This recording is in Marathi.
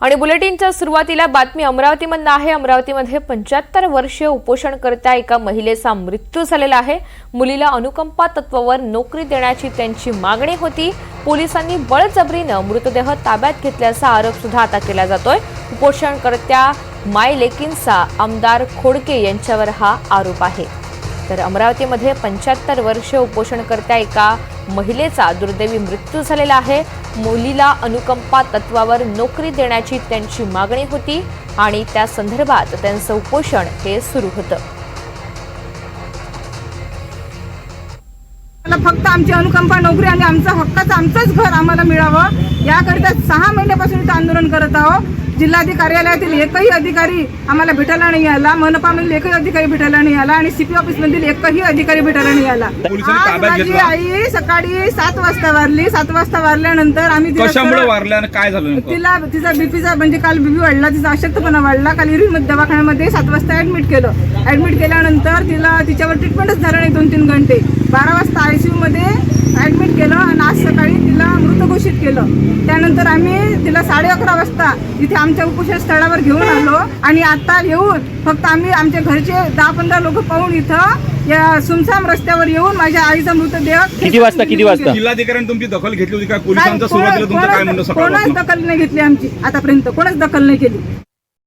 आणि बुलेटिनच्या सुरुवातीला बातमी अमरावतीमधून आहे। अमरावतीमध्ये 75 वर्षीय उपोषणकर्त्या एका महिलेचा मृत्यू झालेला आहे। मुलीला अनुकंपा तत्वावर नोकरी देण्याची त्यांची मागणी होती। पोलिसांनी बळजबरीने मृतदेह ताब्यात घेतल्याचा आरोप सुद्धा आता केला जातोय। उपोषणकर्त्या मायलेकींचा आमदार खोडके यांच्यावर हा आरोप आहे। तर अमरावतीमध्ये 75 वर्षीय उपोषणकर्त्या एका महिलेचा दुर्दैवी मृत्यू झालेला आहे। मुलीला अनुकंपा तत्वावर नोकरी देण्याची त्यांची मागणी होती आणि त्या संदर्भात त्यांचं उपोषण हे सुरू होतं। फक्त आमची अनुकंपा नोकरी आणि आमचा हक्काचं आमचंच घर आम्हाला मिळावं याकरिता 6 महिन्यापासून इथं आंदोलन करत आहोत। जिल्हाधिकारी कार्यालयातील एकही अधिकारी आम्हाला भेटायला नाही आला, मनपामधील एकही अधिकारी भेटायला नाही आला आणि सीपी ऑफिस मधील एकही अधिकारी भेटायला नाही आला। माझी आई सकाळी 7 वाजता वारली। 7 वाजता वारल्यानंतर आम्ही कशामुळे वारल्या आणि काय झालं? तिचा बीपीचा म्हणजे काल बीपी वाढला, तिचा अशक्तपणा वाढला। काल इरवी दवाखान्यामध्ये 7 वाजता ऍडमिट केलं। ऍडमिट केल्यानंतर तिच्यावर ट्रीटमेंटच झालं नाही 2-3 घंटे। 12 वाजता आयसीयू मध्ये ऍडमिट केलं आणि आज सकाळी तिला मृत घोषित केलं। त्यानंतर आम्ही तिला 11:30 वाजता इथे आमच्या उपोषण स्थळावर घेऊन आलो आणि आता येऊन फक्त आम्ही आमच्या घरचे 10-15 लोक पाहून इथं या सुमसाम रस्त्यावर येऊन माझ्या आईचा मृतदेह किती वाजता जिल्हाधिकाऱ्यांनी तुमची दखल घेतली होती का? पोलिसांचा सुरुवातीला तुमचं काय म्हणणं? कोणाच दखल नाही घेतली आमची आतापर्यंत, कोणाच दखल नाही केली।